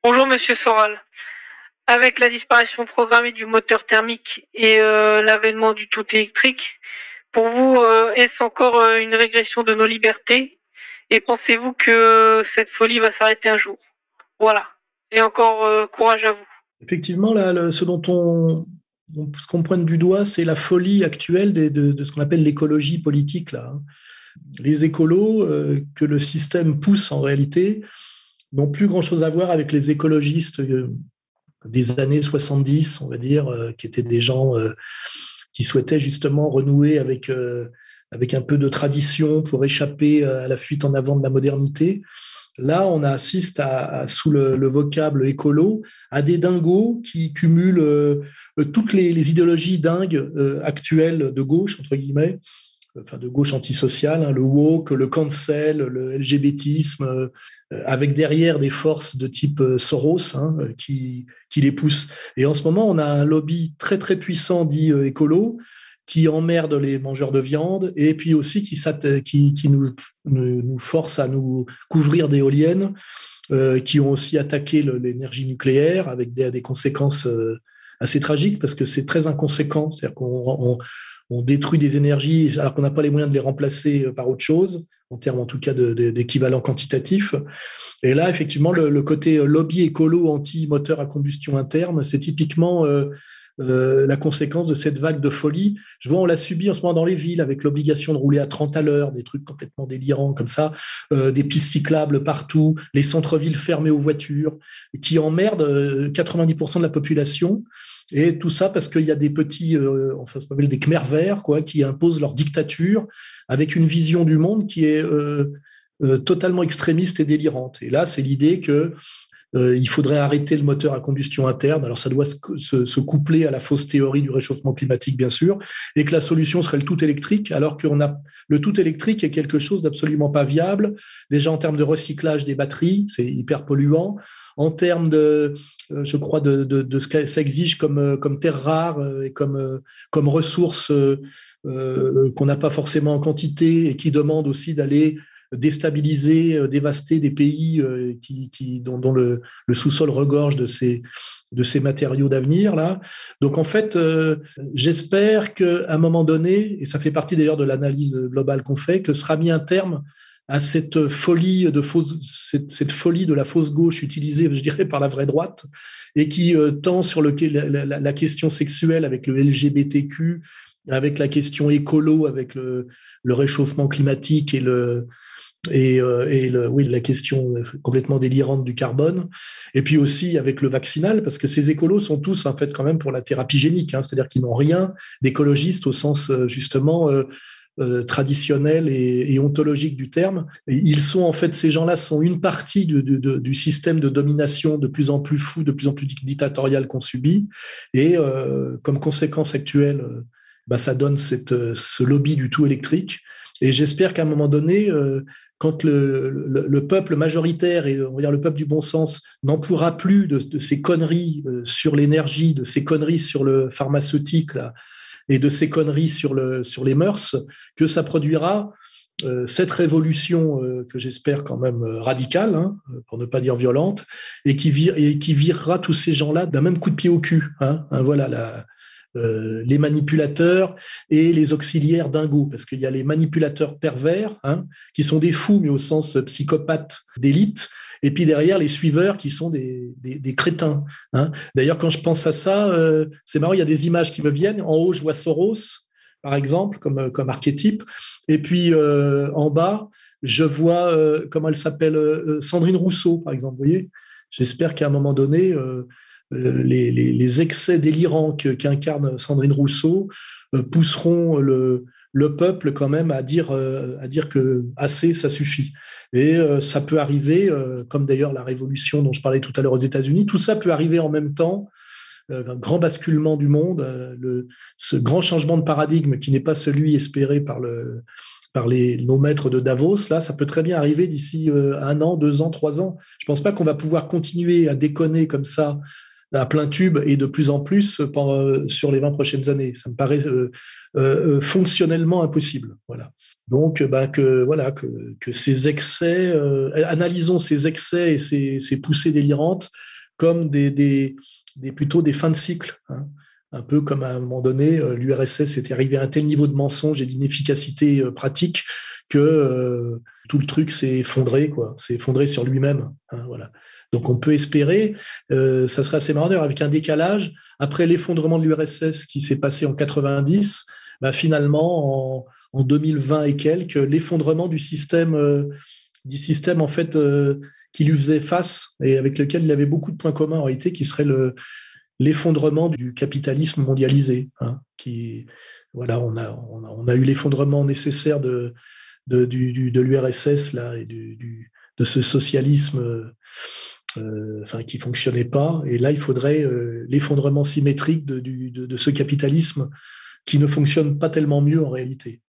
Bonjour Monsieur Soral. Avec la disparition programmée du moteur thermique et l'avènement du tout électrique, pour vous, est-ce encore une régression de nos libertés? Et pensez-vous que cette folie va s'arrêter un jour? Voilà. Et encore courage à vous. Effectivement, là, ce dont ce qu'on pointe du doigt, c'est la folie actuelle de ce qu'on appelle l'écologie politique, là, hein. Les écolos que le système pousse en réalité n'ont plus grand-chose à voir avec les écologistes des années 70, on va dire, qui étaient des gens qui souhaitaient justement renouer avec un peu de tradition pour échapper à la fuite en avant de la modernité. Là, on assiste sous le vocable écolo à des dingos qui cumulent toutes les idéologies dingues actuelles de gauche, entre guillemets, enfin de gauche antisociale, hein, le woke, le cancel, le LGBTisme, avec derrière des forces de type Soros, hein, qui les poussent. Et en ce moment, on a un lobby très très puissant dit écolo qui emmerde les mangeurs de viande et puis aussi qui nous force à nous couvrir d'éoliennes, qui ont aussi attaqué l'énergie nucléaire avec des conséquences assez tragiques parce que c'est très inconséquent, c'est-à-dire on détruit des énergies alors qu'on n'a pas les moyens de les remplacer par autre chose, en termes en tout cas d'équivalent quantitatif. Et là, effectivement, le côté lobby écolo anti-moteur à combustion interne, c'est typiquement la conséquence de cette vague de folie. Je vois, on l'a subi en ce moment dans les villes avec l'obligation de rouler à 30 à l'heure, des trucs complètement délirants comme ça, des pistes cyclables partout, les centres-villes fermés aux voitures, qui emmerdent 90% de la population. Et tout ça parce qu'il y a des petits, enfin, ça s'appelle des Khmers verts, quoi, qui imposent leur dictature avec une vision du monde qui est totalement extrémiste et délirante. Et là, c'est l'idée que il faudrait arrêter le moteur à combustion interne. Alors, ça doit se coupler à la fausse théorie du réchauffement climatique, bien sûr, et que la solution serait le tout électrique, alors qu'on a le tout électrique est quelque chose d'absolument pas viable. Déjà, en termes de recyclage des batteries, c'est hyper polluant. En termes je crois, de ce que ça exige comme terres rares et comme ressources qu'on n'a pas forcément en quantité et qui demandent aussi d'aller déstabiliser, dévaster des pays dont le sous-sol regorge de ces matériaux d'avenir là. Donc en fait, j'espère qu'à un moment donné, et ça fait partie d'ailleurs de l'analyse globale qu'on fait, que sera mis un terme à cette folie cette folie de la fausse gauche utilisée, je dirais, par la vraie droite, et qui tend sur la question sexuelle avec le LGBTQ, avec la question écolo, avec le réchauffement climatique oui, la question complètement délirante du carbone, et puis aussi avec le vaccinal, parce que ces écolos sont tous en fait quand même pour la thérapie génique, hein, c'est-à-dire qu'ils n'ont rien d'écologiste au sens justement traditionnel et ontologique du terme. Et ils sont en fait, ces gens-là sont une partie du système de domination de plus en plus fou, de plus en plus dictatorial qu'on subit, et comme conséquence actuelle, ça donne ce lobby du tout électrique. Et j'espère qu'à un moment donné, quand le peuple majoritaire et on va dire le peuple du bon sens n'en pourra plus de ces conneries sur l'énergie, de ces conneries sur le pharmaceutique là, et de ces conneries sur les mœurs, que ça produira cette révolution que j'espère quand même radicale, hein, pour ne pas dire violente, et qui virera tous ces gens-là d'un même coup de pied au cul. Hein, voilà les manipulateurs et les auxiliaires dingos, parce qu'il y a les manipulateurs pervers, hein, qui sont des fous, mais au sens psychopathe d'élite, et puis derrière les suiveurs qui sont des crétins. Hein. D'ailleurs, quand je pense à ça, c'est marrant, il y a des images qui me viennent. En haut, je vois Soros, par exemple, comme archétype, et puis en bas, je vois, comment elle s'appelle, Sandrine Rousseau, par exemple, vous voyez. J'espère qu'à un moment donné, les excès délirants qu'incarne Sandrine Rousseau pousseront le peuple quand même à dire que assez, ça suffit. Et ça peut arriver, comme d'ailleurs la révolution dont je parlais tout à l'heure aux États-Unis, tout ça peut arriver en même temps, un grand basculement du monde, ce grand changement de paradigme qui n'est pas celui espéré par nos maîtres de Davos, là, ça peut très bien arriver d'ici 1 an, 2 ans, 3 ans. Je ne pense pas qu'on va pouvoir continuer à déconner comme ça à plein tube et de plus en plus sur les 20 prochaines années. Ça me paraît fonctionnellement impossible. Voilà. Donc, que ces excès, analysons ces excès et ces poussées délirantes comme plutôt des fins de cycle. Hein. Un peu comme à un moment donné, l'URSS était arrivé à un tel niveau de mensonge et d'inefficacité pratique que tout le truc s'est effondré, quoi. S'est effondré sur lui-même. Hein, voilà. Donc on peut espérer, ça serait assez marrant avec un décalage, après l'effondrement de l'URSS qui s'est passé en 90, bah finalement en 2020 et quelques, l'effondrement du système en fait qui lui faisait face et avec lequel il avait beaucoup de points communs en réalité, qui serait l'effondrement du capitalisme mondialisé. Hein, voilà, on a eu l'effondrement nécessaire de l'URSS là et de ce socialisme qui fonctionnait pas. Et là, il faudrait l'effondrement symétrique de ce capitalisme qui ne fonctionne pas tellement mieux en réalité.